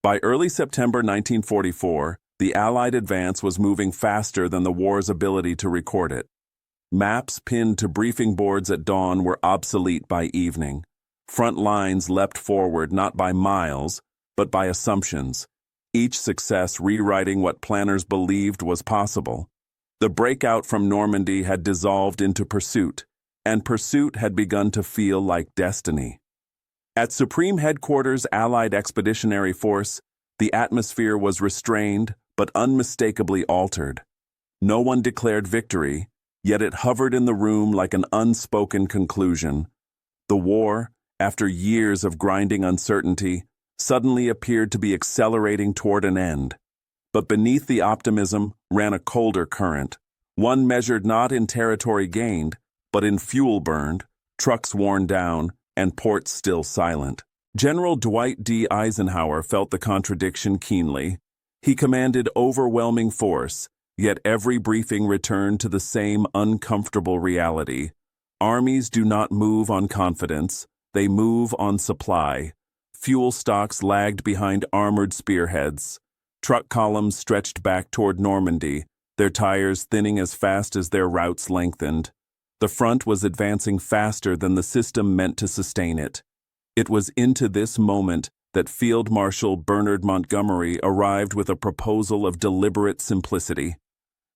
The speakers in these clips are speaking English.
By early September 1944, the Allied advance was moving faster than the war's ability to record it. Maps pinned to briefing boards at dawn were obsolete by evening. Front lines leapt forward not by miles, but by assumptions, each success rewriting what planners believed was possible. The breakout from Normandy had dissolved into pursuit, and pursuit had begun to feel like destiny. At Supreme Headquarters Allied Expeditionary Force, the atmosphere was restrained but unmistakably altered. No one declared victory, yet it hovered in the room like an unspoken conclusion. The war, after years of grinding uncertainty, suddenly appeared to be accelerating toward an end. But beneath the optimism ran a colder current, one measured not in territory gained, but in fuel burned, trucks worn down, and ports still silent. General Dwight D. Eisenhower felt the contradiction keenly. He commanded overwhelming force, yet every briefing returned to the same uncomfortable reality. Armies do not move on confidence, they move on supply. Fuel stocks lagged behind armored spearheads. Truck columns stretched back toward Normandy, their tires thinning as fast as their routes lengthened. The front was advancing faster than the system meant to sustain it. It was into this moment that Field Marshal Bernard Montgomery arrived with a proposal of deliberate simplicity.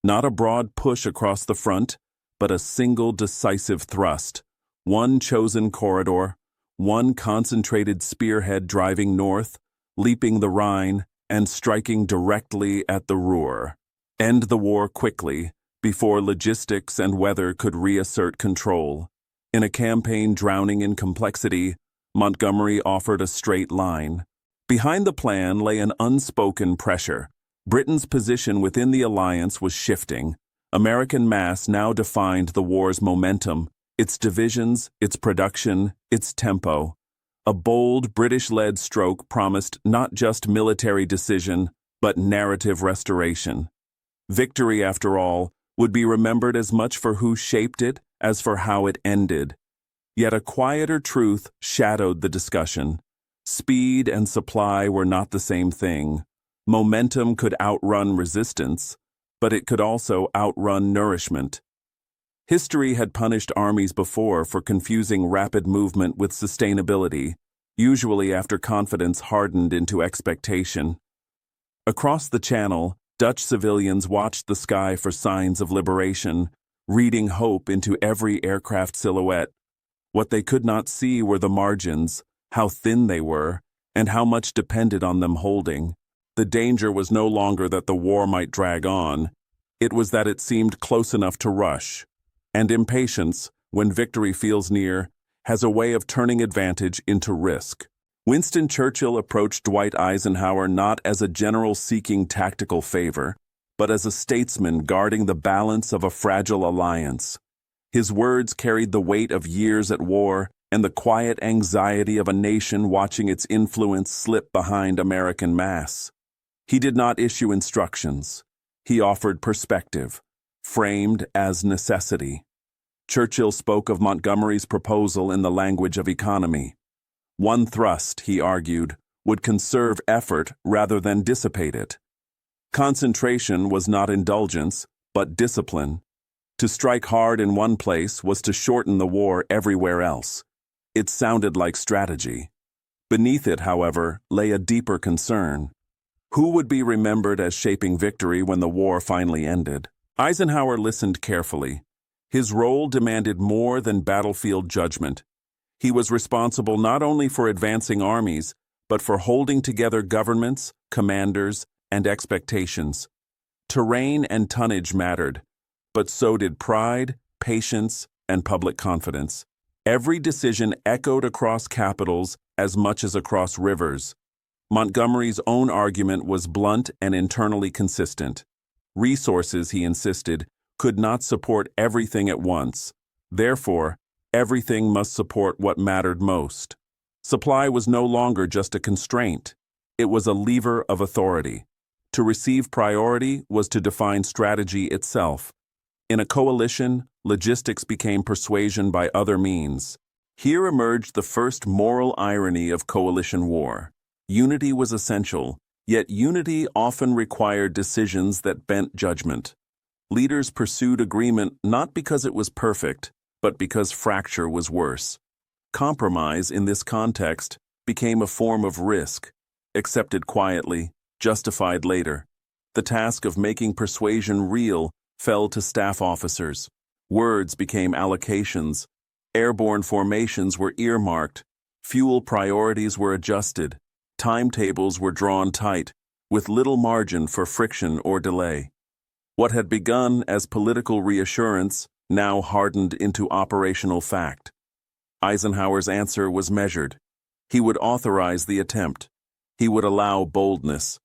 Not a broad push across the front, but a single decisive thrust, one chosen corridor, one concentrated spearhead driving north, leaping the Rhine, and striking directly at the Ruhr. End the war quickly, before logistics and weather could reassert control. In a campaign drowning in complexity, Montgomery offered a straight line. Behind the plan lay an unspoken pressure. Britain's position within the alliance was shifting. American mass now defined the war's momentum, its divisions, its production, its tempo. A bold British-led stroke promised not just military decision, but narrative restoration. Victory, after all, would be remembered as much for who shaped it as for how it ended. Yet a quieter truth shadowed the discussion. Speed and supply were not the same thing. Momentum could outrun resistance, but it could also outrun nourishment. History had punished armies before for confusing rapid movement with sustainability, usually after confidence hardened into expectation. Across the Channel, Dutch civilians watched the sky for signs of liberation, reading hope into every aircraft silhouette. What they could not see were the margins, how thin they were, and how much depended on them holding. The danger was no longer that the war might drag on, it was that it seemed close enough to rush. And impatience, when victory feels near, has a way of turning advantage into risk. Winston Churchill approached Dwight Eisenhower not as a general seeking tactical favor, but as a statesman guarding the balance of a fragile alliance. His words carried the weight of years at war and the quiet anxiety of a nation watching its influence slip behind American mass. He did not issue instructions. He offered perspective, framed as necessity. Churchill spoke of Montgomery's proposal in the language of economy. One thrust, he argued, would conserve effort rather than dissipate it. Concentration was not indulgence, but discipline. To strike hard in one place was to shorten the war everywhere else. It sounded like strategy. Beneath it, however, lay a deeper concern. Who would be remembered as shaping victory when the war finally ended? Eisenhower listened carefully. His role demanded more than battlefield judgment. He was responsible not only for advancing armies, but for holding together governments, commanders, and expectations. Terrain and tonnage mattered, but so did pride, patience, and public confidence. Every decision echoed across capitals as much as across rivers. Montgomery's own argument was blunt and internally consistent. Resources, he insisted, could not support everything at once. Therefore, everything must support what mattered most. Supply was no longer just a constraint. It was a lever of authority. To receive priority was to define strategy itself. In a coalition, logistics became persuasion by other means. Here emerged the first moral irony of coalition war. Unity was essential, yet unity often required decisions that bent judgment. Leaders pursued agreement not because it was perfect, but because fracture was worse. Compromise, in this context, became a form of risk, accepted quietly, justified later. The task of making persuasion real fell to staff officers. Words became allocations. Airborne formations were earmarked. Fuel priorities were adjusted. Timetables were drawn tight, with little margin for friction or delay. What had begun as political reassurance now hardened into operational fact. Eisenhower's answer was measured. He would authorize the attempt. He would allow boldness.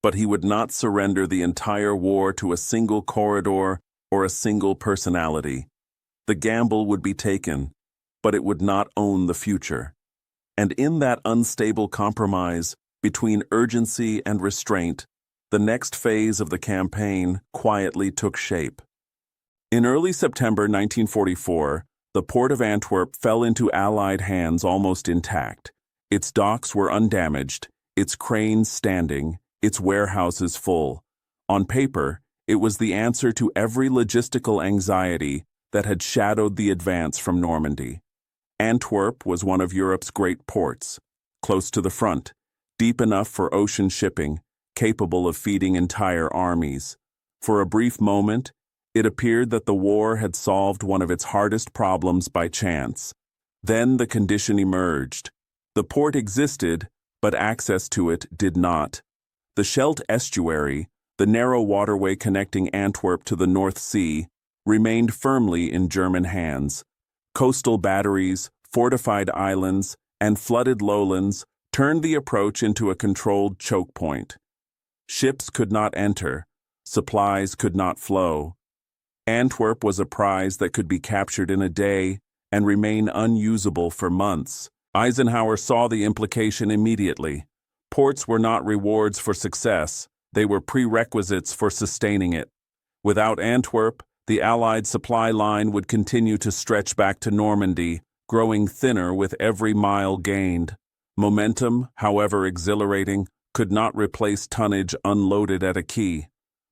But he would not surrender the entire war to a single corridor or a single personality. The gamble would be taken, but it would not own the future. And in that unstable compromise between urgency and restraint, the next phase of the campaign quietly took shape. In early September 1944, the port of Antwerp fell into Allied hands almost intact. Its docks were undamaged, its cranes standing, its warehouses full. On paper, it was the answer to every logistical anxiety that had shadowed the advance from Normandy. Antwerp was one of Europe's great ports, close to the front, deep enough for ocean shipping, capable of feeding entire armies. For a brief moment, it appeared that the war had solved one of its hardest problems by chance. Then the condition emerged. The port existed, but access to it did not. The Scheldt estuary, the narrow waterway connecting Antwerp to the North Sea, remained firmly in German hands. Coastal batteries, fortified islands, and flooded lowlands turned the approach into a controlled choke point. Ships could not enter, supplies could not flow. Antwerp was a prize that could be captured in a day and remain unusable for months. Eisenhower saw the implication immediately. Ports were not rewards for success, they were prerequisites for sustaining it. Without Antwerp, the Allied supply line would continue to stretch back to Normandy, growing thinner with every mile gained. Momentum, however exhilarating, could not replace tonnage unloaded at a quay.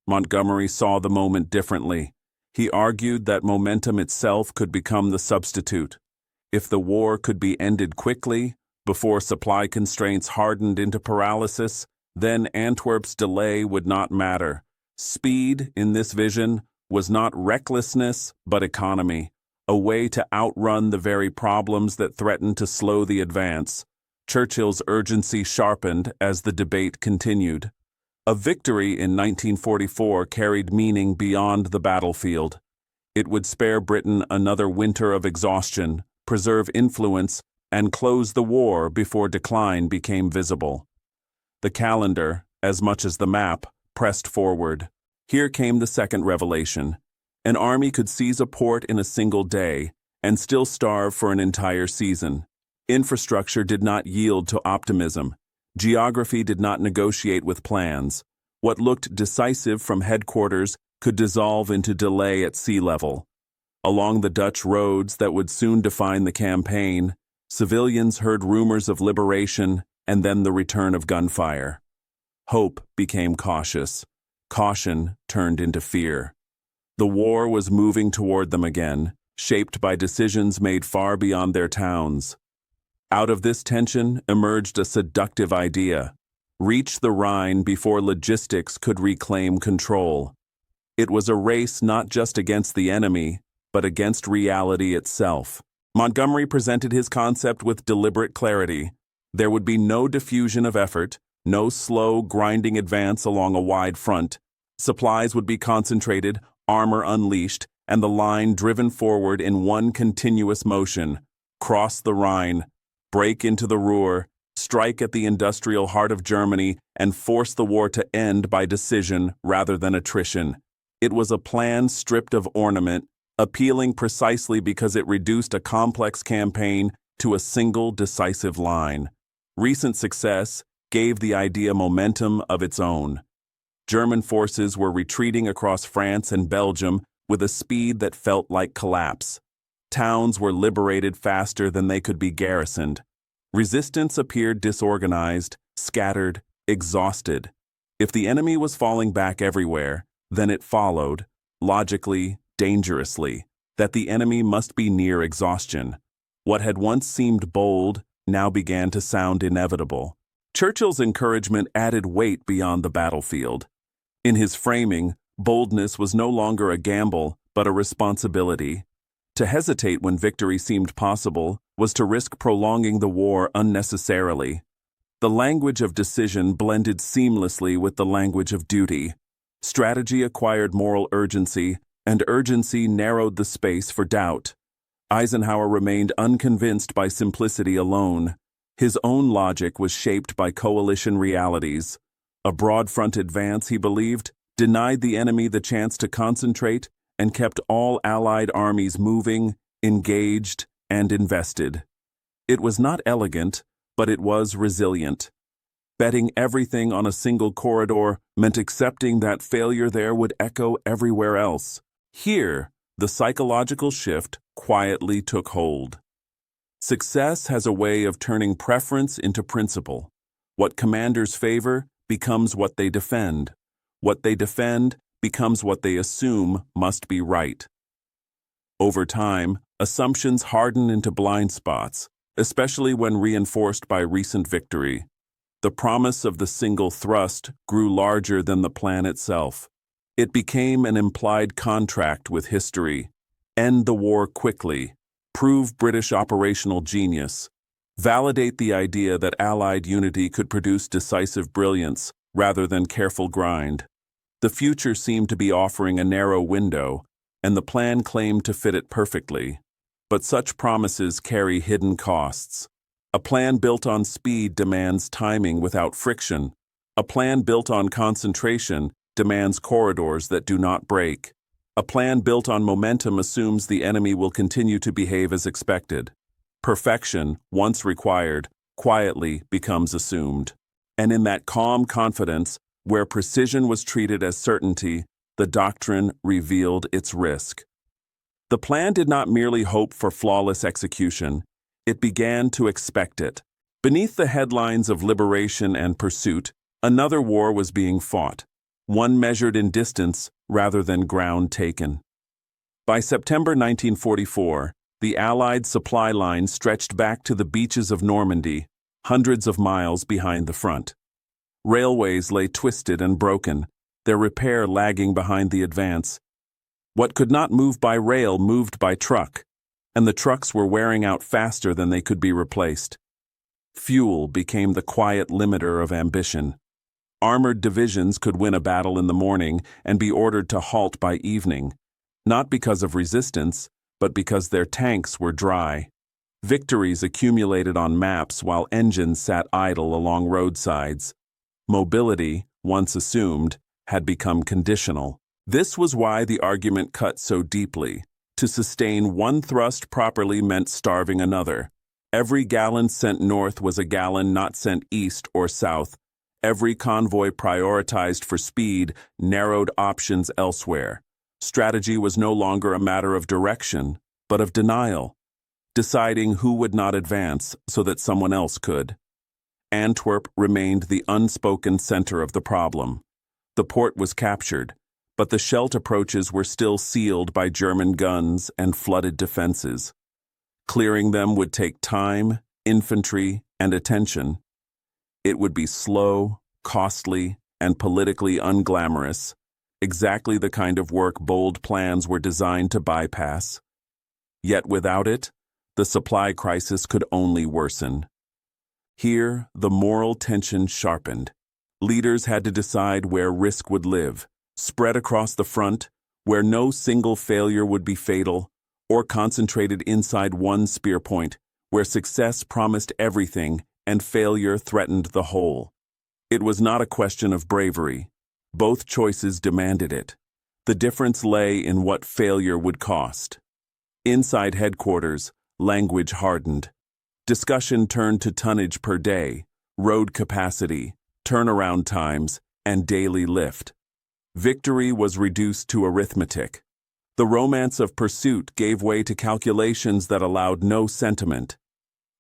Montgomery saw the moment differently. He argued that momentum itself could become the substitute. If the war could be ended quickly, before supply constraints hardened into paralysis, then Antwerp's delay would not matter. Speed, in this vision, was not recklessness but economy, a way to outrun the very problems that threatened to slow the advance. Churchill's urgency sharpened as the debate continued. A victory in 1944 carried meaning beyond the battlefield. It would spare Britain another winter of exhaustion, preserve influence, and close the war before decline became visible. The calendar, as much as the map, pressed forward. Here came the second revelation. An army could seize a port in a single day and still starve for an entire season. Infrastructure did not yield to optimism. Geography did not negotiate with plans. What looked decisive from headquarters could dissolve into delay at sea level. Along the Dutch roads that would soon define the campaign, civilians heard rumors of liberation and then the return of gunfire. Hope became cautious. Caution turned into fear. The war was moving toward them again, shaped by decisions made far beyond their towns. Out of this tension emerged a seductive idea: reach the Rhine before logistics could reclaim control. It was a race not just against the enemy, but against reality itself. Montgomery presented his concept with deliberate clarity. There would be no diffusion of effort, no slow, grinding advance along a wide front. Supplies would be concentrated, armor unleashed, and the line driven forward in one continuous motion. Cross the Rhine, break into the Ruhr, strike at the industrial heart of Germany, and force the war to end by decision rather than attrition. It was a plan stripped of ornament, appealing precisely because it reduced a complex campaign to a single decisive line. Recent success gave the idea momentum of its own. German forces were retreating across France and Belgium with a speed that felt like collapse. Towns were liberated faster than they could be garrisoned. Resistance appeared disorganized, scattered, exhausted. If the enemy was falling back everywhere, then it followed, logically, dangerously, that the enemy must be near exhaustion. What had once seemed bold now began to sound inevitable. Churchill's encouragement added weight beyond the battlefield. In his framing, boldness was no longer a gamble, but a responsibility. To hesitate when victory seemed possible was to risk prolonging the war unnecessarily. The language of decision blended seamlessly with the language of duty. Strategy acquired moral urgency, and urgency narrowed the space for doubt. Eisenhower remained unconvinced by simplicity alone. His own logic was shaped by coalition realities. A broad-front advance, he believed, denied the enemy the chance to concentrate and kept all Allied armies moving, engaged, and invested. It was not elegant, but it was resilient. Betting everything on a single corridor meant accepting that failure there would echo everywhere else. Here, the psychological shift quietly took hold. Success has a way of turning preference into principle. What commanders favor becomes what they defend. What they defend becomes what they assume must be right. Over time, assumptions harden into blind spots, especially when reinforced by recent victory. The promise of the single thrust grew larger than the plan itself. It became an implied contract with history. End the war quickly. Prove British operational genius. Validate the idea that Allied unity could produce decisive brilliance rather than careful grind. The future seemed to be offering a narrow window, and the plan claimed to fit it perfectly. But such promises carry hidden costs. A plan built on speed demands timing without friction. A plan built on concentration demands corridors that do not break. A plan built on momentum assumes the enemy will continue to behave as expected. Perfection, once required, quietly becomes assumed. And in that calm confidence, where precision was treated as certainty, the doctrine revealed its risk. The plan did not merely hope for flawless execution. It began to expect it. Beneath the headlines of liberation and pursuit, another war was being fought, one measured in distance rather than ground taken. By September 1944, the Allied supply line stretched back to the beaches of Normandy, hundreds of miles behind the front. Railways lay twisted and broken, their repair lagging behind the advance. What could not move by rail moved by truck, and the trucks were wearing out faster than they could be replaced. Fuel became the quiet limiter of ambition. Armored divisions could win a battle in the morning and be ordered to halt by evening, not because of resistance, but because their tanks were dry. Victories accumulated on maps while engines sat idle along roadsides. Mobility, once assumed, had become conditional. This was why the argument cut so deeply. To sustain one thrust properly meant starving another. Every gallon sent north was a gallon not sent east or south. Every convoy prioritized for speed narrowed options elsewhere. Strategy was no longer a matter of direction, but of denial, deciding who would not advance so that someone else could. Antwerp remained the unspoken center of the problem. The port was captured, but the Scheldt approaches were still sealed by German guns and flooded defenses. Clearing them would take time, infantry, and attention. It would be slow, costly, and politically unglamorous, exactly the kind of work bold plans were designed to bypass. Yet without it, the supply crisis could only worsen. Here, the moral tension sharpened. Leaders had to decide where risk would live, spread across the front, where no single failure would be fatal, or concentrated inside one spear point, where success promised everything and failure threatened the whole. It was not a question of bravery. Both choices demanded it. The difference lay in what failure would cost. Inside headquarters, language hardened. Discussion turned to tonnage per day, road capacity, turnaround times, and daily lift. Victory was reduced to arithmetic. The romance of pursuit gave way to calculations that allowed no sentiment.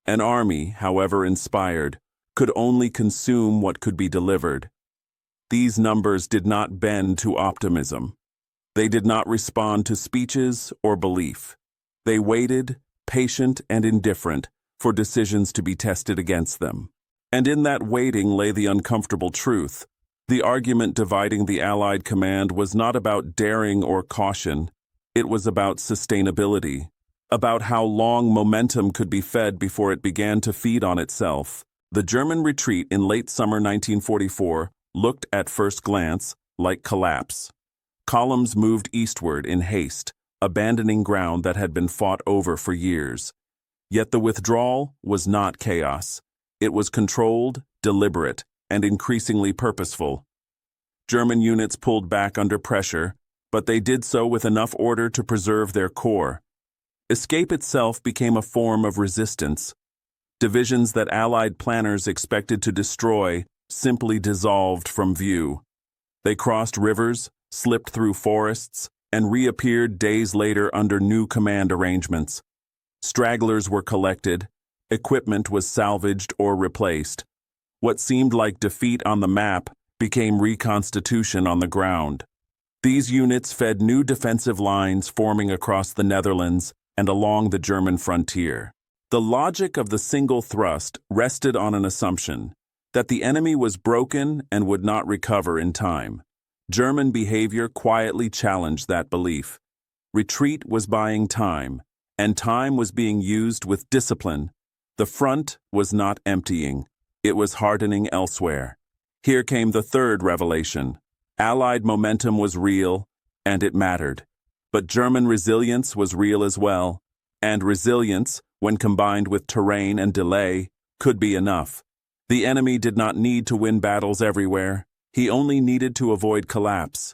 An army, however inspired, could only consume what could be delivered. These numbers did not bend to optimism. They did not respond to speeches or belief. They waited, patient and indifferent, for decisions to be tested against them. And in that waiting lay the uncomfortable truth. The argument dividing the Allied command was not about daring or caution. It was about sustainability, about how long momentum could be fed before it began to feed on itself. The German retreat in late summer 1944 looked at first glance like collapse. Columns moved eastward in haste, abandoning ground that had been fought over for years. Yet the withdrawal was not chaos. It was controlled, deliberate, and increasingly purposeful. German units pulled back under pressure, but they did so with enough order to preserve their core. Escape itself became a form of resistance. Divisions that Allied planners expected to destroy simply dissolved from view. They crossed rivers, slipped through forests, and reappeared days later under new command arrangements. Stragglers were collected, equipment was salvaged or replaced. What seemed like defeat on the map became reconstitution on the ground. These units fed new defensive lines forming across the Netherlands and along the German frontier. The logic of the single thrust rested on an assumption that the enemy was broken and would not recover in time. German behavior quietly challenged that belief. Retreat was buying time, and time was being used with discipline. The front was not emptying. It was hardening elsewhere. Here came the third revelation. Allied momentum was real, and it mattered. But German resilience was real as well, and resilience, when combined with terrain and delay, could be enough. The enemy did not need to win battles everywhere. He only needed to avoid collapse.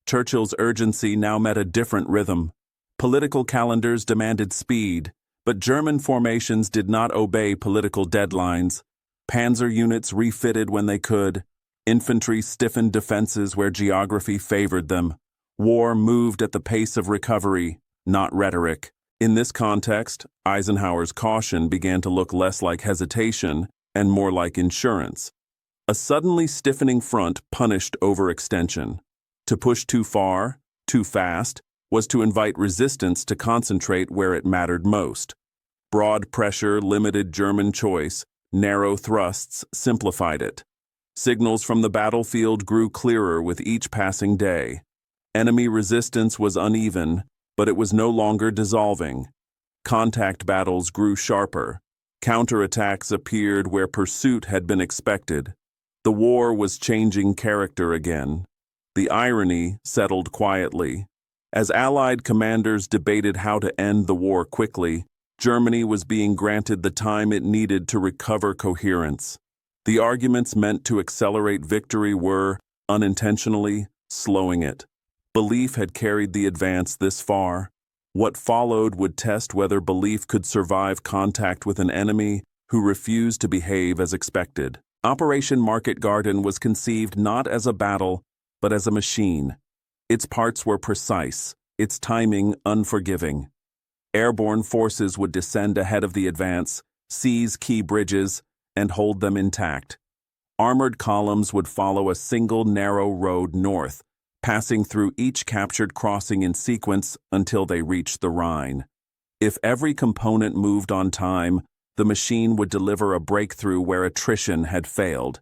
Churchill's urgency now met a different rhythm. Political calendars demanded speed, but German formations did not obey political deadlines. Panzer units refitted when they could. Infantry stiffened defenses where geography favored them. War moved at the pace of recovery, not rhetoric. In this context, Eisenhower's caution began to look less like hesitation and more like insurance. A suddenly stiffening front punished overextension. To push too far, too fast, was to invite resistance to concentrate where it mattered most. Broad pressure limited German choice, narrow thrusts simplified it. Signals from the battlefield grew clearer with each passing day. Enemy resistance was uneven, but it was no longer dissolving. Contact battles grew sharper. Counterattacks appeared where pursuit had been expected. The war was changing character again. The irony settled quietly. As Allied commanders debated how to end the war quickly, Germany was being granted the time it needed to recover coherence. The arguments meant to accelerate victory were, unintentionally, slowing it. Belief had carried the advance this far. What followed would test whether belief could survive contact with an enemy who refused to behave as expected. Operation Market Garden was conceived not as a battle, but as a machine. Its parts were precise, its timing unforgiving. Airborne forces would descend ahead of the advance, seize key bridges, and hold them intact. Armored columns would follow a single narrow road north, passing through each captured crossing in sequence until they reached the Rhine. If every component moved on time, the machine would deliver a breakthrough where attrition had failed.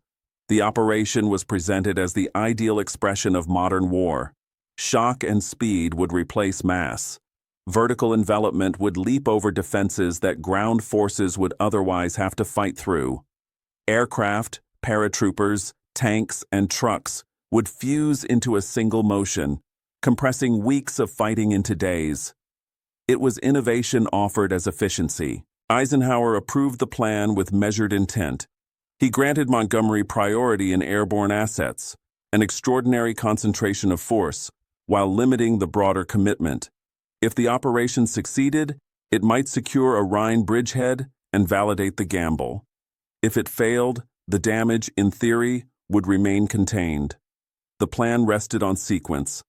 The operation was presented as the ideal expression of modern war. Shock and speed would replace mass. Vertical envelopment would leap over defenses that ground forces would otherwise have to fight through. Aircraft, paratroopers, tanks, and trucks would fuse into a single motion, compressing weeks of fighting into days. It was innovation offered as efficiency. Eisenhower approved the plan with measured intent. He granted Montgomery priority in airborne assets, an extraordinary concentration of force, while limiting the broader commitment. If the operation succeeded, it might secure a Rhine bridgehead and validate the gamble. If it failed, the damage, in theory, would remain contained. The plan rested on sequence.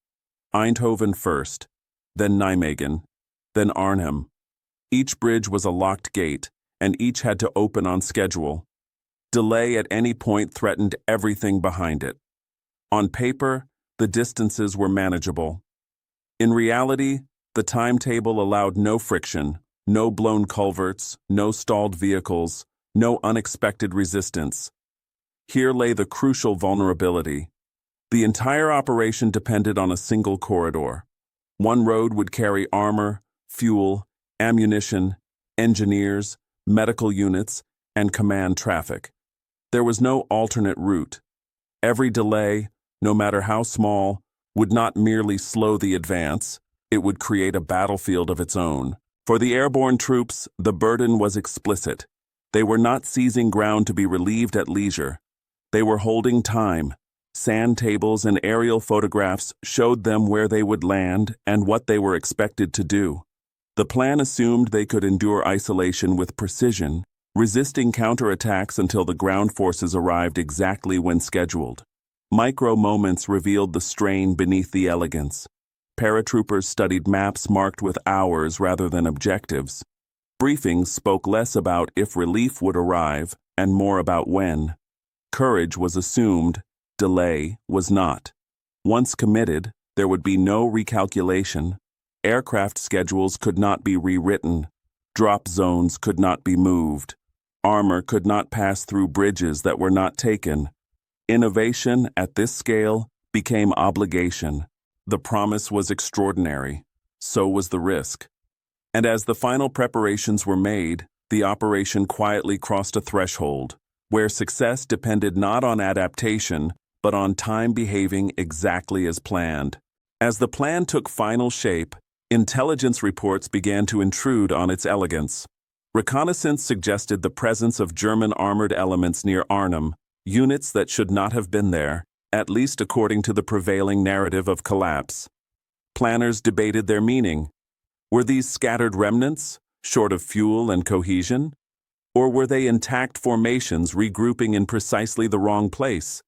Eindhoven first, then Nijmegen, then Arnhem. Each bridge was a locked gate, and each had to open on schedule. Delay at any point threatened everything behind it. On paper, the distances were manageable. In reality, the timetable allowed no friction, no blown culverts, no stalled vehicles, no unexpected resistance. Here lay the crucial vulnerability. The entire operation depended on a single corridor. One road would carry armor, fuel, ammunition, engineers, medical units, and command traffic. There was no alternate route. Every delay, no matter how small, would not merely slow the advance, it would create a battlefield of its own. For the airborne troops, the burden was explicit. They were not seizing ground to be relieved at leisure. They were holding time. Sand tables and aerial photographs showed them where they would land and what they were expected to do. The plan assumed they could endure isolation with precision, resisting counterattacks until the ground forces arrived exactly when scheduled. Micro moments revealed the strain beneath the elegance. Paratroopers studied maps marked with hours rather than objectives. Briefings spoke less about if relief would arrive and more about when. Courage was assumed, delay was not. Once committed, there would be no recalculation. Aircraft schedules could not be rewritten. Drop zones could not be moved. Armor could not pass through bridges that were not taken. Innovation at this scale became obligation. The promise was extraordinary. So was the risk. And as the final preparations were made, the operation quietly crossed a threshold, where success depended not on adaptation, but on time behaving exactly as planned. As the plan took final shape, intelligence reports began to intrude on its elegance. Reconnaissance suggested the presence of German armored elements near Arnhem, units that should not have been there, at least according to the prevailing narrative of collapse. Planners debated their meaning. Were these scattered remnants, short of fuel and cohesion? Or were they intact formations regrouping in precisely the wrong place?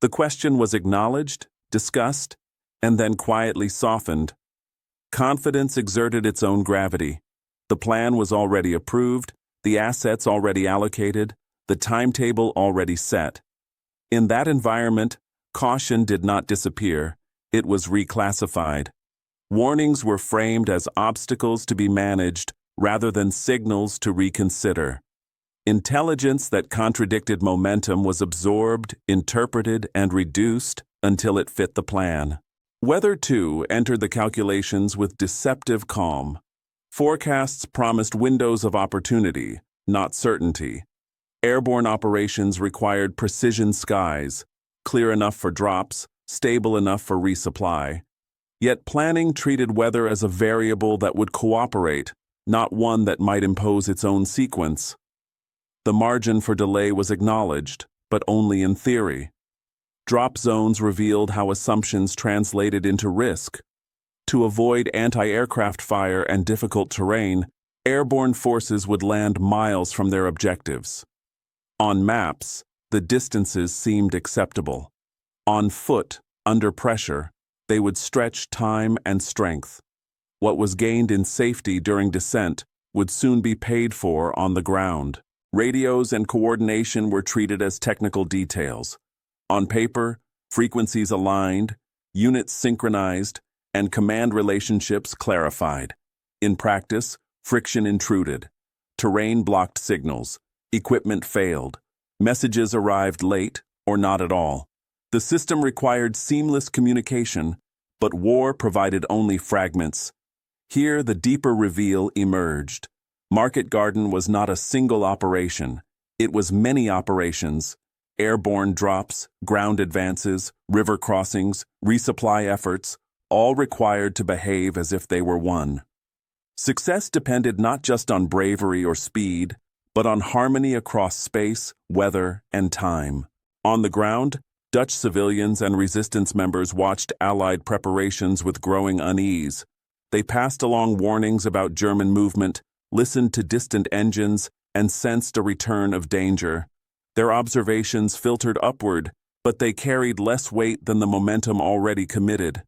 The question was acknowledged, discussed, and then quietly softened. Confidence exerted its own gravity. The plan was already approved, the assets already allocated, the timetable already set. In that environment, caution did not disappear, it was reclassified. Warnings were framed as obstacles to be managed rather than signals to reconsider. Intelligence that contradicted momentum was absorbed, interpreted, and reduced until it fit the plan. Weather, too, entered the calculations with deceptive calm. Forecasts promised windows of opportunity, not certainty. Airborne operations required precision skies, clear enough for drops, stable enough for resupply. Yet planning treated weather as a variable that would cooperate, not one that might impose its own sequence. The margin for delay was acknowledged, but only in theory. Drop zones revealed how assumptions translated into risk. To avoid anti-aircraft fire and difficult terrain, airborne forces would land miles from their objectives. On maps, the distances seemed acceptable. On foot, under pressure, they would stretch time and strength. What was gained in safety during descent would soon be paid for on the ground. Radios and coordination were treated as technical details. On paper, frequencies aligned, units synchronized, and command relationships clarified. In practice, friction intruded. Terrain blocked signals. Equipment failed. Messages arrived late or not at all. The system required seamless communication, but war provided only fragments. Here, the deeper reveal emerged. Market Garden was not a single operation. It was many operations. Airborne drops, ground advances, river crossings, resupply efforts, all required to behave as if they were one. Success depended not just on bravery or speed, but on harmony across space, weather, and time. On the ground, Dutch civilians and resistance members watched Allied preparations with growing unease. They passed along warnings about German movement, listened to distant engines, and sensed a return of danger. Their observations filtered upward, but they carried less weight than the momentum already committed.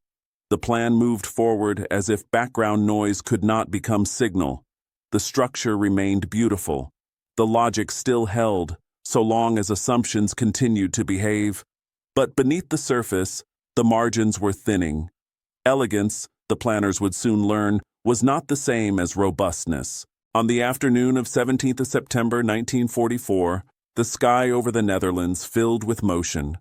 The plan moved forward as if background noise could not become signal. The structure remained beautiful. The logic still held, so long as assumptions continued to behave. But beneath the surface, the margins were thinning. Elegance, the planners would soon learn, was not the same as robustness. On the afternoon of 17th of September 1944, the sky over the Netherlands filled with motion.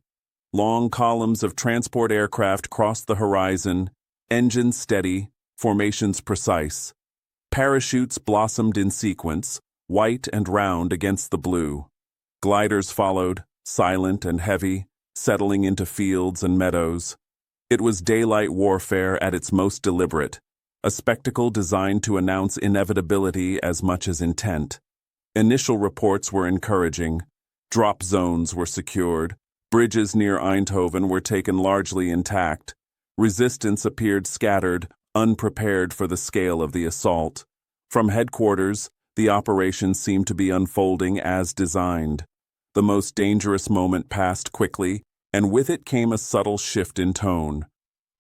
Long columns of transport aircraft crossed the horizon, engines steady, formations precise. Parachutes blossomed in sequence, white and round against the blue. Gliders followed, silent and heavy, settling into fields and meadows. It was daylight warfare at its most deliberate, a spectacle designed to announce inevitability as much as intent. Initial reports were encouraging. Drop zones were secured. Bridges near Eindhoven were taken largely intact. Resistance appeared scattered, unprepared for the scale of the assault. From headquarters, the operation seemed to be unfolding as designed. The most dangerous moment passed quickly, and with it came a subtle shift in tone.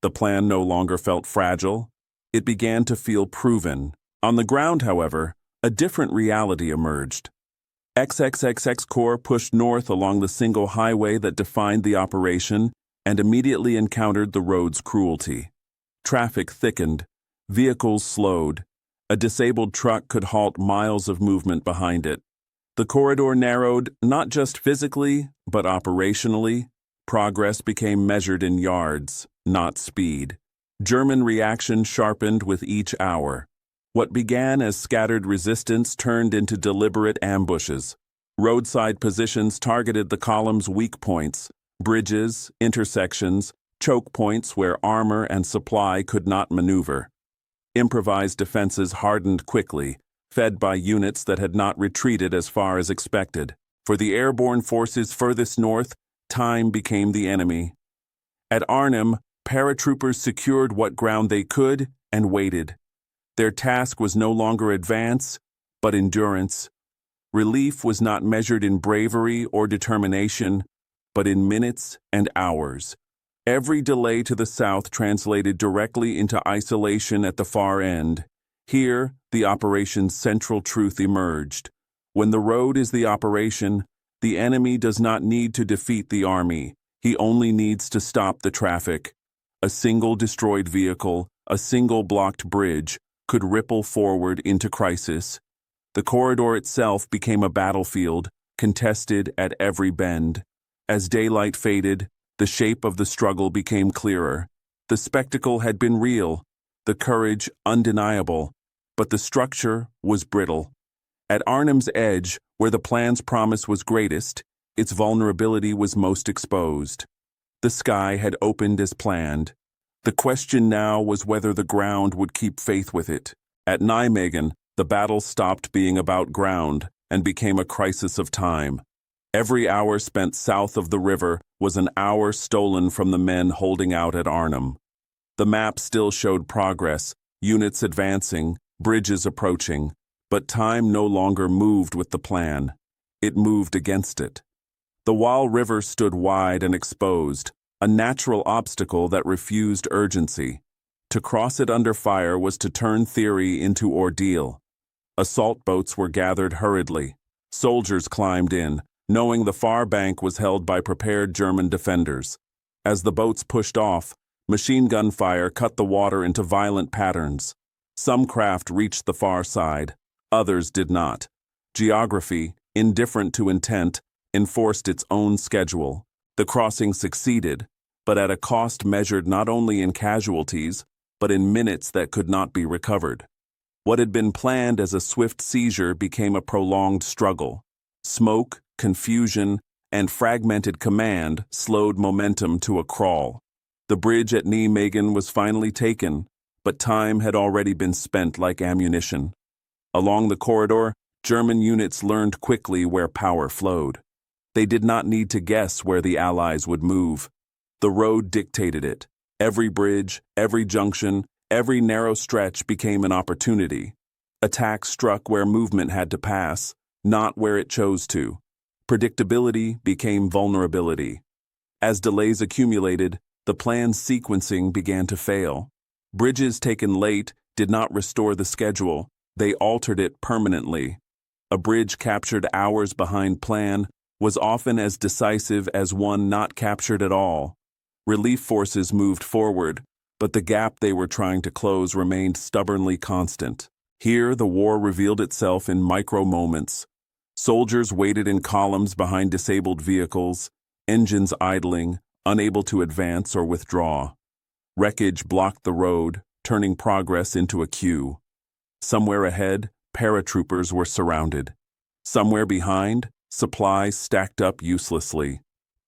The plan no longer felt fragile. It began to feel proven. On the ground, however, a different reality emerged. XXXX Corps pushed north along the single highway that defined the operation and immediately encountered the road's cruelty. Traffic thickened. Vehicles slowed. A disabled truck could halt miles of movement behind it. The corridor narrowed, not just physically, but operationally. Progress became measured in yards, not speed. German reaction sharpened with each hour. What began as scattered resistance turned into deliberate ambushes. Roadside positions targeted the column's weak points, bridges, intersections, choke points where armor and supply could not maneuver. Improvised defenses hardened quickly, fed by units that had not retreated as far as expected. For the airborne forces furthest north, time became the enemy. At Arnhem, paratroopers secured what ground they could and waited. Their task was no longer advance, but endurance. Relief was not measured in bravery or determination, but in minutes and hours. Every delay to the south translated directly into isolation at the far end. Here, the operation's central truth emerged. When the road is the operation, the enemy does not need to defeat the army. He only needs to stop the traffic. A single destroyed vehicle, a single blocked bridge, could ripple forward into crisis. The corridor itself became a battlefield, contested at every bend. As daylight faded, the shape of the struggle became clearer. The spectacle had been real, the courage undeniable, but the structure was brittle. At Arnhem's edge, where the plan's promise was greatest, its vulnerability was most exposed. The sky had opened as planned. The question now was whether the ground would keep faith with it. At Nijmegen, the battle stopped being about ground and became a crisis of time. Every hour spent south of the river was an hour stolen from the men holding out at Arnhem. The map still showed progress, units advancing, bridges approaching, but time no longer moved with the plan. It moved against it. The Waal River stood wide and exposed, a natural obstacle that refused urgency. To cross it under fire was to turn theory into ordeal. Assault boats were gathered hurriedly. Soldiers climbed in, knowing the far bank was held by prepared German defenders. As the boats pushed off, machine gun fire cut the water into violent patterns. Some craft reached the far side, others did not. Geography, indifferent to intent, enforced its own schedule. The crossing succeeded, but at a cost measured not only in casualties, but in minutes that could not be recovered. What had been planned as a swift seizure became a prolonged struggle. Smoke, confusion, and fragmented command slowed momentum to a crawl. The bridge at Nijmegen was finally taken, but time had already been spent like ammunition. Along the corridor, German units learned quickly where power flowed. They did not need to guess where the Allies would move. The road dictated it. Every bridge, every junction, every narrow stretch became an opportunity. Attack struck where movement had to pass, not where it chose to. Predictability became vulnerability. As delays accumulated, the plan's sequencing began to fail. Bridges taken late did not restore the schedule, they altered it permanently. A bridge captured hours behind plan was often as decisive as one not captured at all. Relief forces moved forward, but the gap they were trying to close remained stubbornly constant. Here, the war revealed itself in micro-moments. Soldiers waited in columns behind disabled vehicles, engines idling, unable to advance or withdraw. Wreckage blocked the road, turning progress into a queue. Somewhere ahead, paratroopers were surrounded. Somewhere behind, supplies stacked up uselessly.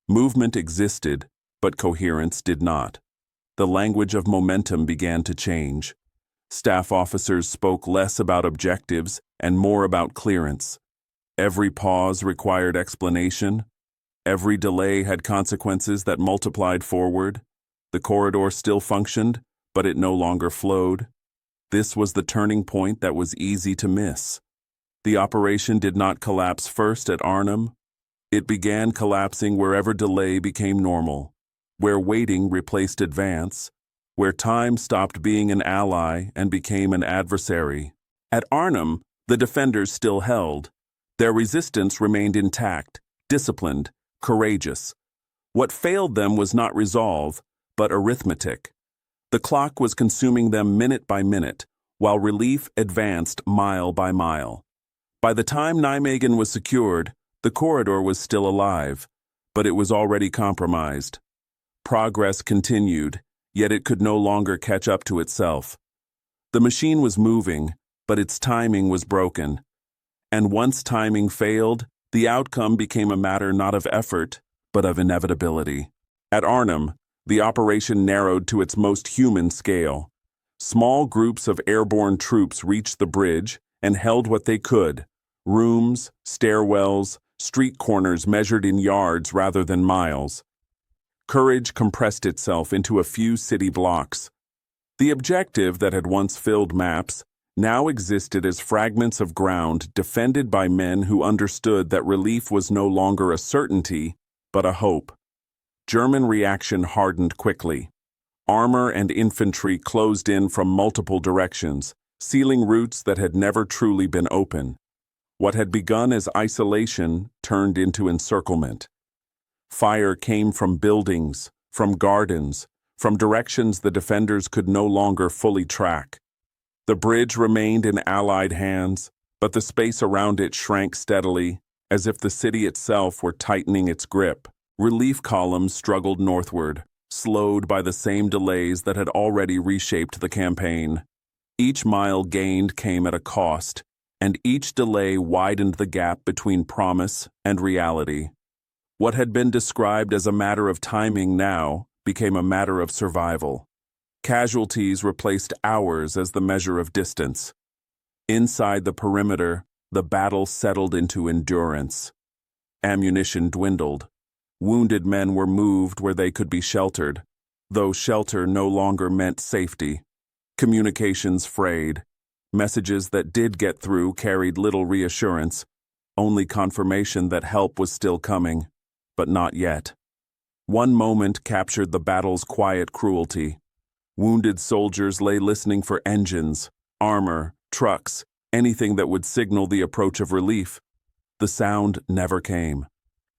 Movement existed, but coherence did not. The language of momentum began to change. Staff officers spoke less about objectives and more about clearance. Every pause required explanation. Every delay had consequences that multiplied forward. The corridor still functioned, but it no longer flowed. This was the turning point that was easy to miss. The operation did not collapse first at Arnhem. It began collapsing wherever delay became normal, where waiting replaced advance, where time stopped being an ally and became an adversary. At Arnhem, the defenders still held. Their resistance remained intact, disciplined, courageous. What failed them was not resolve, but arithmetic. The clock was consuming them minute by minute, while relief advanced mile by mile. By the time Nijmegen was secured, the corridor was still alive, but it was already compromised. Progress continued, yet it could no longer catch up to itself. The machine was moving, but its timing was broken. And once timing failed, the outcome became a matter not of effort, but of inevitability. At Arnhem, the operation narrowed to its most human scale. Small groups of airborne troops reached the bridge and held what they could: rooms, stairwells, street corners measured in yards rather than miles. Courage compressed itself into a few city blocks. The objective that had once filled maps now existed as fragments of ground defended by men who understood that relief was no longer a certainty, but a hope. German reaction hardened quickly. Armor and infantry closed in from multiple directions, sealing routes that had never truly been open. What had begun as isolation turned into encirclement. Fire came from buildings, from gardens, from directions the defenders could no longer fully track. The bridge remained in Allied hands, but the space around it shrank steadily, as if the city itself were tightening its grip. Relief columns struggled northward, slowed by the same delays that had already reshaped the campaign. Each mile gained came at a cost, and each delay widened the gap between promise and reality. What had been described as a matter of timing now became a matter of survival. Casualties replaced hours as the measure of distance. Inside the perimeter, the battle settled into endurance. Ammunition dwindled. Wounded men were moved where they could be sheltered, though shelter no longer meant safety. Communications frayed. Messages that did get through carried little reassurance, only confirmation that help was still coming, but not yet. One moment captured the battle's quiet cruelty. Wounded soldiers lay listening for engines, armor, trucks, anything that would signal the approach of relief. The sound never came.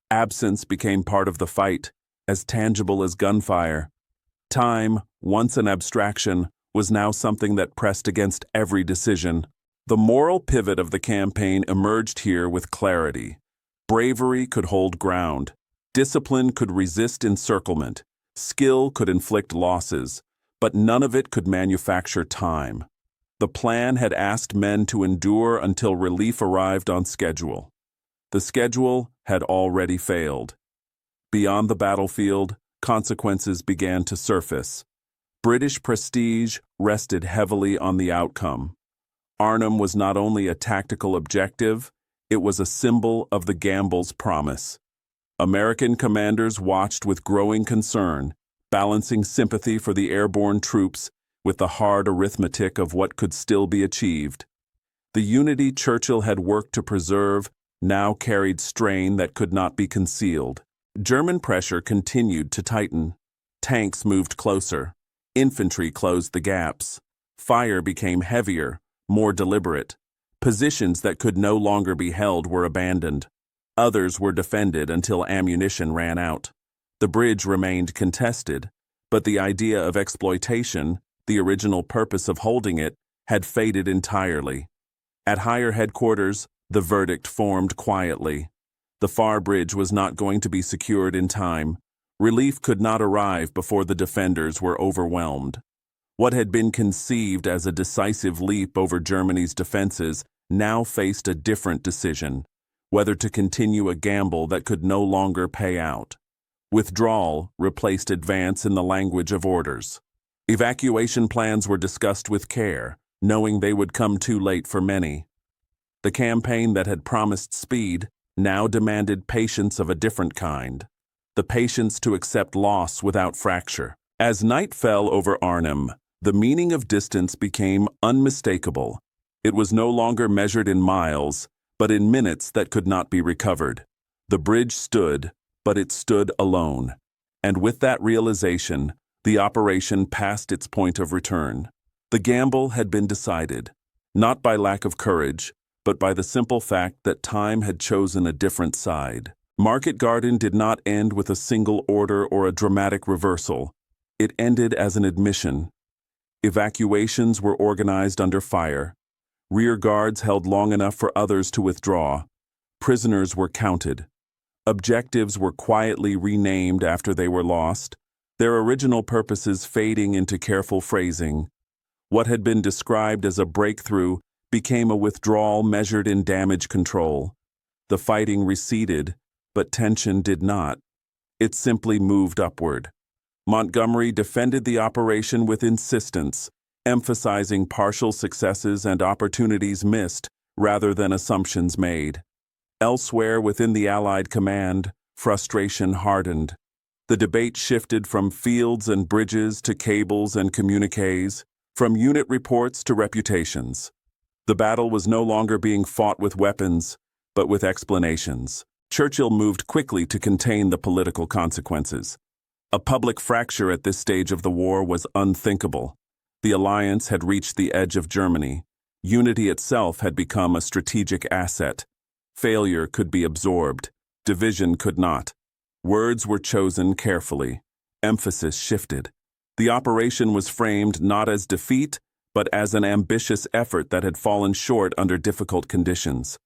Absence became part of the fight, as tangible as gunfire. Time, once an abstraction, was now something that pressed against every decision. The moral pivot of the campaign emerged here with clarity. Bravery could hold ground. Discipline could resist encirclement. Skill could inflict losses. But none of it could manufacture time. The plan had asked men to endure until relief arrived on schedule. The schedule had already failed. Beyond the battlefield, consequences began to surface. British prestige rested heavily on the outcome. Arnhem was not only a tactical objective, it was a symbol of the gamble's promise. American commanders watched with growing concern, balancing sympathy for the airborne troops with the hard arithmetic of what could still be achieved. The unity Churchill had worked to preserve now carried strain that could not be concealed. German pressure continued to tighten. Tanks moved closer. Infantry closed the gaps. Fire became heavier, more deliberate. Positions that could no longer be held were abandoned. Others were defended until ammunition ran out. The bridge remained contested, but the idea of exploitation, the original purpose of holding it, had faded entirely. At higher headquarters, the verdict formed quietly. The far bridge was not going to be secured in time. Relief could not arrive before the defenders were overwhelmed. What had been conceived as a decisive leap over Germany's defenses now faced a different decision, whether to continue a gamble that could no longer pay out. Withdrawal replaced advance in the language of orders. Evacuation plans were discussed with care, knowing they would come too late for many. The campaign that had promised speed now demanded patience of a different kind, the patience to accept loss without fracture. As night fell over Arnhem, the meaning of distance became unmistakable. It was no longer measured in miles, but in minutes that could not be recovered. The bridge stood, but it stood alone. And with that realization, the operation passed its point of return. The gamble had been decided, not by lack of courage, but by the simple fact that time had chosen a different side. Market Garden did not end with a single order or a dramatic reversal. It ended as an admission. Evacuations were organized under fire. Rear guards held long enough for others to withdraw. Prisoners were counted. Objectives were quietly renamed after they were lost, their original purposes fading into careful phrasing. What had been described as a breakthrough became a withdrawal measured in damage control. The fighting receded, but tension did not. It simply moved upward. Montgomery defended the operation with insistence, emphasizing partial successes and opportunities missed rather than assumptions made. Elsewhere within the Allied command, frustration hardened. The debate shifted from fields and bridges to cables and communiques, from unit reports to reputations. The battle was no longer being fought with weapons, but with explanations. Churchill moved quickly to contain the political consequences. A public fracture at this stage of the war was unthinkable. The alliance had reached the edge of Germany. Unity itself had become a strategic asset. Failure could be absorbed. Division could not. Words were chosen carefully. Emphasis shifted. The operation was framed not as defeat, but as an ambitious effort that had fallen short under difficult conditions.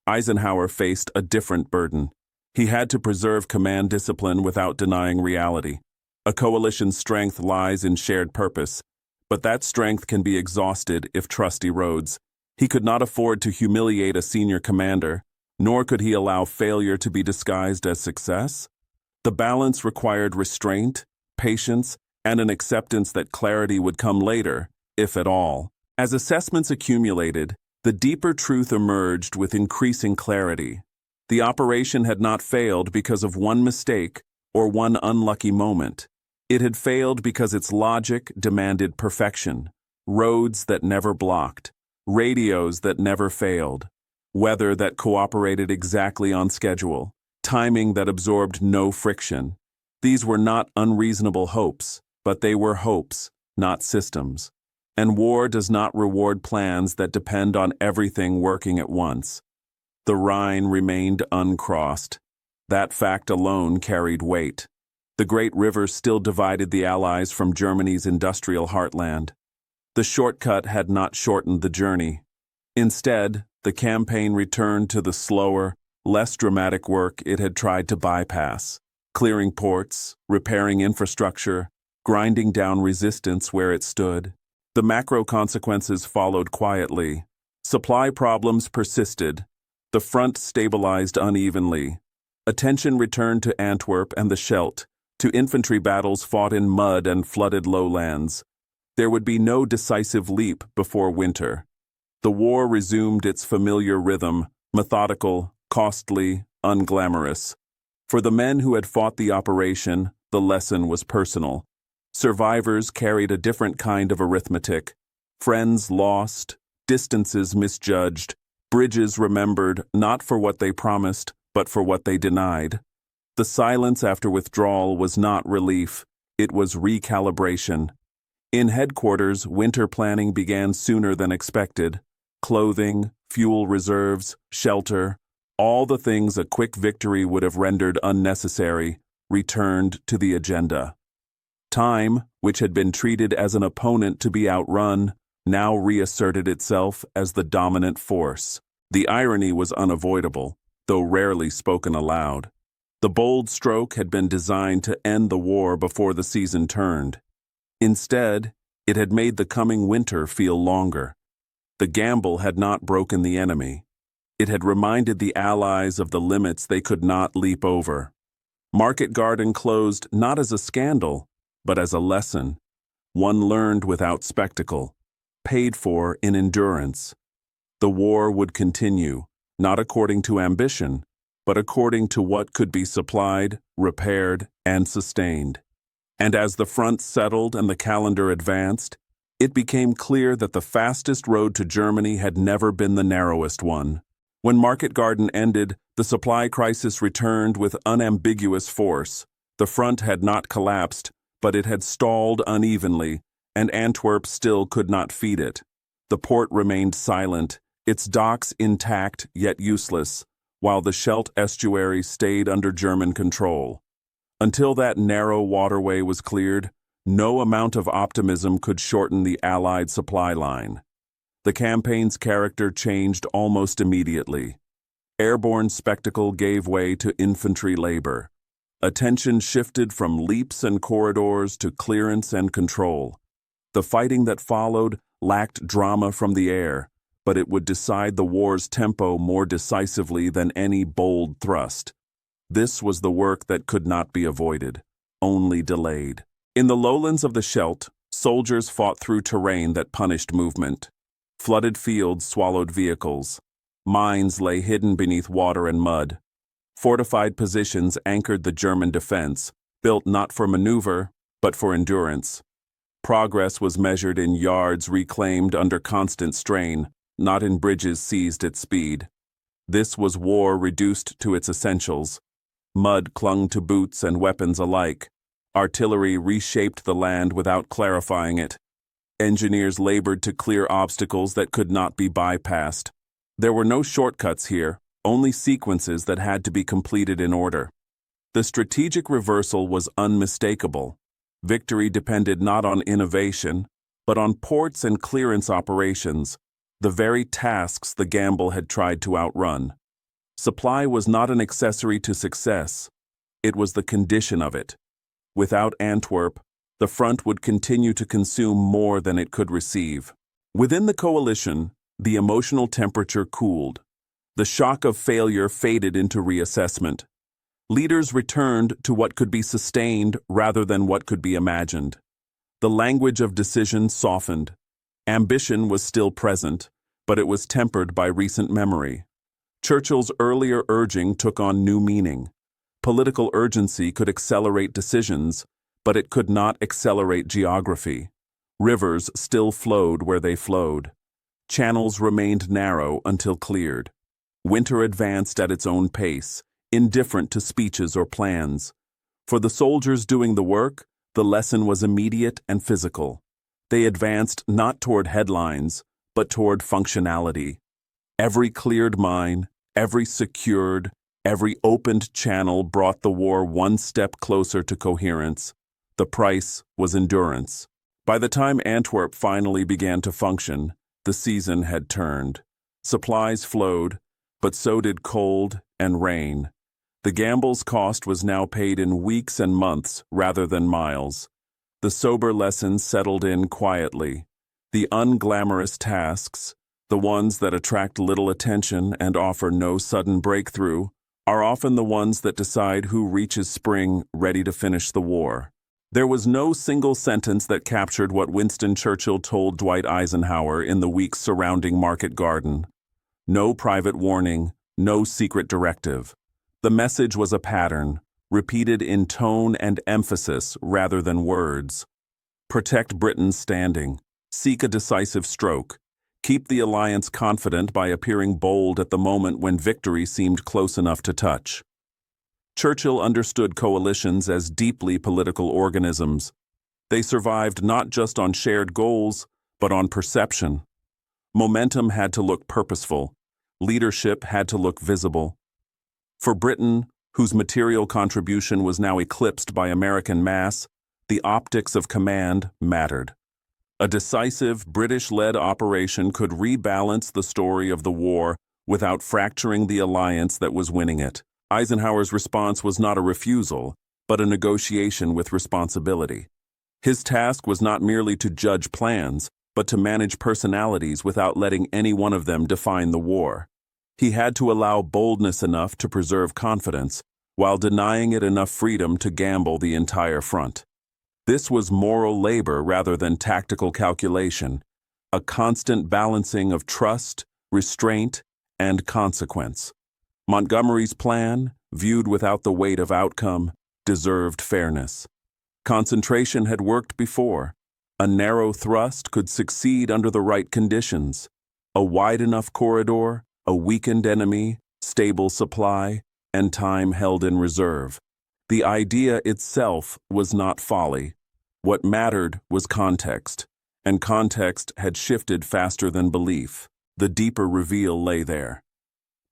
Eisenhower faced a different burden. He had to preserve command discipline without denying reality. A coalition's strength lies in shared purpose, but that strength can be exhausted if trust erodes. He could not afford to humiliate a senior commander, nor could he allow failure to be disguised as success. The balance required restraint, patience, and an acceptance that clarity would come later, if at all. As assessments accumulated, the deeper truth emerged with increasing clarity. The operation had not failed because of one mistake or one unlucky moment. It had failed because its logic demanded perfection, roads that never blocked, radios that never failed, weather that cooperated exactly on schedule, timing that absorbed no friction. These were not unreasonable hopes, but they were hopes, not systems. And war does not reward plans that depend on everything working at once. The Rhine remained uncrossed. That fact alone carried weight. The great river still divided the Allies from Germany's industrial heartland. The shortcut had not shortened the journey. Instead, the campaign returned to the slower, less dramatic work it had tried to bypass, clearing ports, repairing infrastructure, grinding down resistance where it stood. The macro consequences followed quietly. Supply problems persisted. The front stabilized unevenly. Attention returned to Antwerp and the Scheldt, to infantry battles fought in mud and flooded lowlands. There would be no decisive leap before winter. The war resumed its familiar rhythm, methodical, costly, unglamorous. For the men who had fought the operation, the lesson was personal. Survivors carried a different kind of arithmetic. Friends lost, distances misjudged, bridges remembered not for what they promised, but for what they denied. The silence after withdrawal was not relief, it was recalibration. In headquarters, winter planning began sooner than expected. Clothing, fuel reserves, shelter, All the things a quick victory would have rendered unnecessary returned to the agenda. Time, which had been treated as an opponent to be outrun, now reasserted itself as the dominant force. The irony was unavoidable, though rarely spoken aloud. The bold stroke had been designed to end the war before the season turned. Instead, it had made the coming winter feel longer. The gamble had not broken the enemy. It had reminded the Allies of the limits they could not leap over. Market Garden closed not as a scandal, but as a lesson, one learned without spectacle, paid for in endurance. The war would continue, not according to ambition, but according to what could be supplied, repaired, and sustained. And as the front settled and the calendar advanced, it became clear that the fastest road to Germany had never been the narrowest one. When Market Garden ended, the supply crisis returned with unambiguous force. The front had not collapsed, but it had stalled unevenly, and Antwerp still could not feed it. The port remained silent, its docks intact yet useless, while the Scheldt estuary stayed under German control. Until that narrow waterway was cleared, no amount of optimism could shorten the Allied supply line. The campaign's character changed almost immediately. Airborne spectacle gave way to infantry labor. Attention shifted from leaps and corridors to clearance and control. The fighting that followed lacked drama from the air, but it would decide the war's tempo more decisively than any bold thrust. This was the work that could not be avoided, only delayed. In the lowlands of the Scheldt, soldiers fought through terrain that punished movement. Flooded fields swallowed vehicles. Mines lay hidden beneath water and mud. Fortified positions anchored the German defense, built not for maneuver, but for endurance. Progress was measured in yards reclaimed under constant strain, not in bridges seized at speed. This was war reduced to its essentials. Mud clung to boots and weapons alike. Artillery reshaped the land without clarifying it. Engineers labored to clear obstacles that could not be bypassed. There were no shortcuts here, only sequences that had to be completed in order. The strategic reversal was unmistakable. Victory depended not on innovation, but on ports and clearance operations, the very tasks the gamble had tried to outrun. Supply was not an accessory to success. It was the condition of it. Without Antwerp, the front would continue to consume more than it could receive. Within the coalition, the emotional temperature cooled. The shock of failure faded into reassessment. Leaders returned to what could be sustained rather than what could be imagined. The language of decision softened. Ambition was still present, but it was tempered by recent memory. Churchill's earlier urging took on new meaning. Political urgency could accelerate decisions, but it could not accelerate geography. Rivers still flowed where they flowed. Channels remained narrow until cleared. Winter advanced at its own pace, indifferent to speeches or plans. For the soldiers doing the work, the lesson was immediate and physical. They advanced not toward headlines, but toward functionality. Every cleared mine, every secured, every opened channel brought the war one step closer to coherence. The price was endurance. By the time Antwerp finally began to function, the season had turned. Supplies flowed, but so did cold and rain. The gamble's cost was now paid in weeks and months rather than miles. The sober lessons settled in quietly. The unglamorous tasks, the ones that attract little attention and offer no sudden breakthrough, are often the ones that decide who reaches spring ready to finish the war. There was no single sentence that captured what Winston Churchill told Dwight Eisenhower in the weeks surrounding Market Garden. No private warning, no secret directive. The message was a pattern, repeated in tone and emphasis rather than words. Protect Britain's standing. Seek a decisive stroke. Keep the alliance confident by appearing bold at the moment when victory seemed close enough to touch. Churchill understood coalitions as deeply political organisms. They survived not just on shared goals, but on perception. Momentum had to look purposeful. Leadership had to look visible. For Britain, whose material contribution was now eclipsed by American mass, the optics of command mattered. A decisive British-led operation could rebalance the story of the war without fracturing the alliance that was winning it. Eisenhower's response was not a refusal, but a negotiation with responsibility. His task was not merely to judge plans, but to manage personalities without letting any one of them define the war. He had to allow boldness enough to preserve confidence, while denying it enough freedom to gamble the entire front. This was moral labor rather than tactical calculation, a constant balancing of trust, restraint, and consequence. Montgomery's plan, viewed without the weight of outcome, deserved fairness. Concentration had worked before. A narrow thrust could succeed under the right conditions. A wide enough corridor, a weakened enemy, stable supply, and time held in reserve. The idea itself was not folly. What mattered was context, and context had shifted faster than belief. The deeper reveal lay there.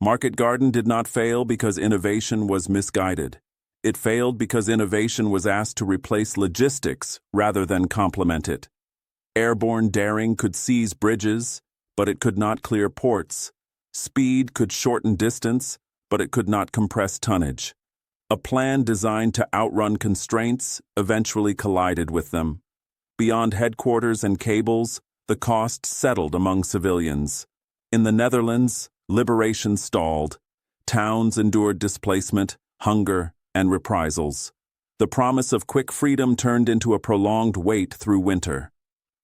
Market Garden did not fail because innovation was misguided. It failed because innovation was asked to replace logistics rather than complement it. Airborne daring could seize bridges, but it could not clear ports. Speed could shorten distance, but it could not compress tonnage. A plan designed to outrun constraints eventually collided with them. Beyond headquarters and cables, the cost settled among civilians. In the Netherlands, liberation stalled. Towns endured displacement, hunger, and reprisals. The promise of quick freedom turned into a prolonged wait through winter.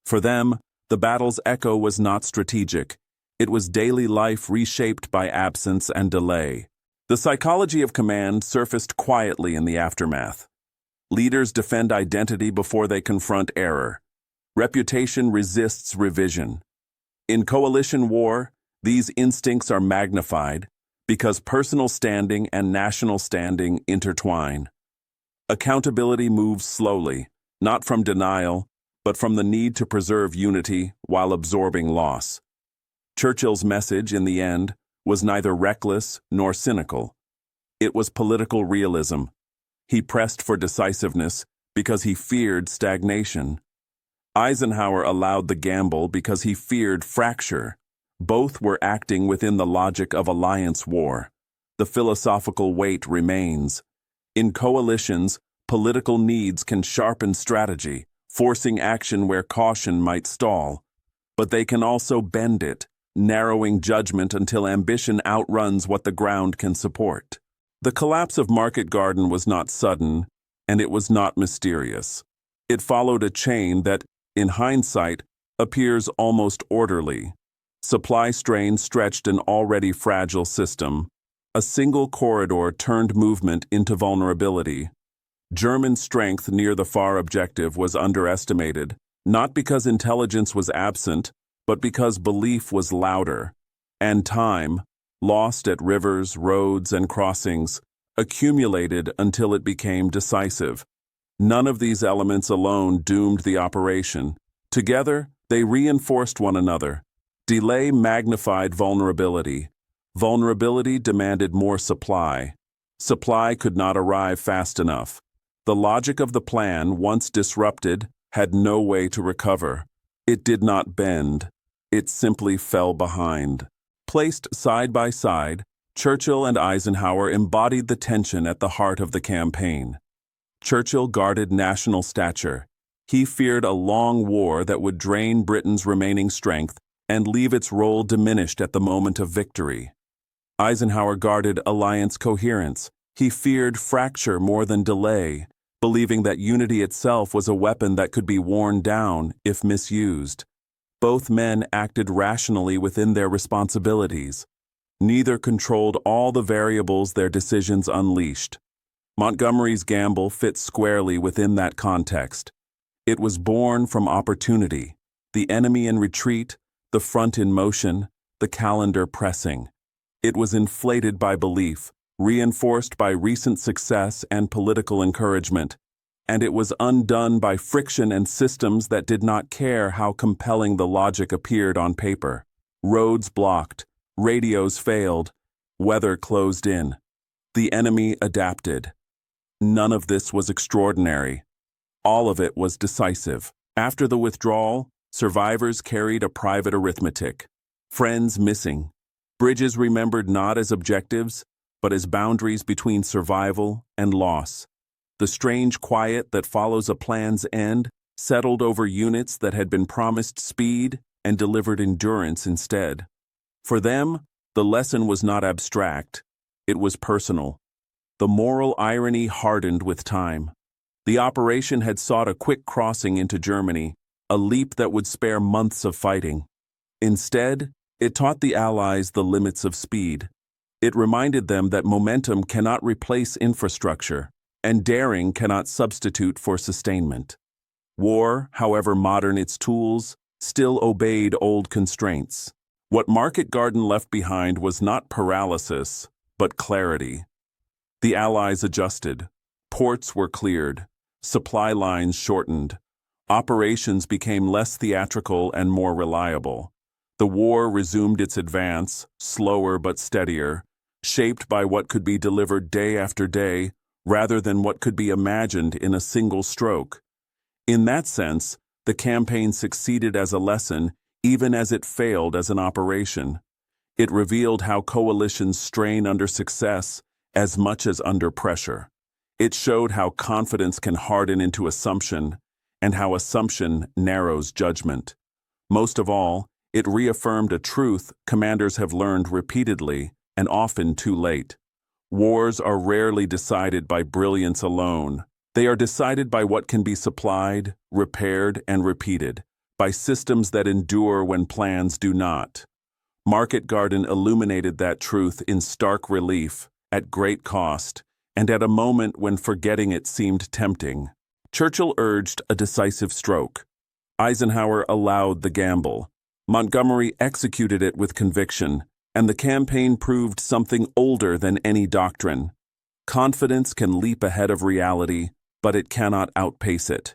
For them, the battle's echo was not strategic. It was daily life reshaped by absence and delay. The psychology of command surfaced quietly in the aftermath. Leaders defend identity before they confront error. Reputation resists revision. In coalition war, these instincts are magnified because personal standing and national standing intertwine. Accountability moves slowly, not from denial, but from the need to preserve unity while absorbing loss. Churchill's message, in the end, was neither reckless nor cynical. It was political realism. He pressed for decisiveness because he feared stagnation. Eisenhower allowed the gamble because he feared fracture. Both were acting within the logic of alliance war. The philosophical weight remains. In coalitions, political needs can sharpen strategy, forcing action where caution might stall. But they can also bend it, narrowing judgment until ambition outruns what the ground can support. The collapse of Market Garden was not sudden, and it was not mysterious. It followed a chain that, in hindsight, appears almost orderly. Supply strain stretched an already fragile system. A single corridor turned movement into vulnerability. German strength near the far objective was underestimated, not because intelligence was absent, but because belief was louder. And time, lost at rivers, roads, and crossings, accumulated until it became decisive. None of these elements alone doomed the operation. Together, they reinforced one another. Delay magnified vulnerability. Vulnerability demanded more supply. Supply could not arrive fast enough. The logic of the plan, once disrupted, had no way to recover. It did not bend. It simply fell behind. Placed side by side, Churchill and Eisenhower embodied the tension at the heart of the campaign. Churchill guarded national stature. He feared a long war that would drain Britain's remaining strength and leave its role diminished at the moment of victory. Eisenhower guarded alliance coherence. He feared fracture more than delay, believing that unity itself was a weapon that could be worn down if misused. Both men acted rationally within their responsibilities. Neither controlled all the variables their decisions unleashed. Montgomery's gamble fit squarely within that context. It was born from opportunity, the enemy in retreat, the front in motion, the calendar pressing. It was inflated by belief, reinforced by recent success and political encouragement, and it was undone by friction and systems that did not care how compelling the logic appeared on paper. Roads blocked, radios failed, weather closed in. The enemy adapted. None of this was extraordinary. All of it was decisive. After the withdrawal, survivors carried a private arithmetic. Friends missing. Bridges remembered not as objectives, but as boundaries between survival and loss. The strange quiet that follows a plan's end settled over units that had been promised speed and delivered endurance instead. For them, the lesson was not abstract, it was personal. The moral irony hardened with time. The operation had sought a quick crossing into Germany, a leap that would spare months of fighting. Instead, it taught the Allies the limits of speed. It reminded them that momentum cannot replace infrastructure, and daring cannot substitute for sustainment. War, however modern its tools, still obeyed old constraints. What Market Garden left behind was not paralysis, but clarity. The Allies adjusted. Ports were cleared. Supply lines shortened. Operations became less theatrical and more reliable. The war resumed its advance, slower but steadier, shaped by what could be delivered day after day, rather than what could be imagined in a single stroke. In that sense, the campaign succeeded as a lesson, even as it failed as an operation. It revealed how coalitions strain under success as much as under pressure. It showed how confidence can harden into assumption, and how assumption narrows judgment. Most of all, it reaffirmed a truth commanders have learned repeatedly, and often too late. Wars are rarely decided by brilliance alone. They are decided by what can be supplied, repaired, and repeated, by systems that endure when plans do not. Market Garden illuminated that truth in stark relief, at great cost, and at a moment when forgetting it seemed tempting. Churchill urged a decisive stroke. Eisenhower allowed the gamble. Montgomery executed it with conviction, and the campaign proved something older than any doctrine. Confidence can leap ahead of reality, but it cannot outpace it.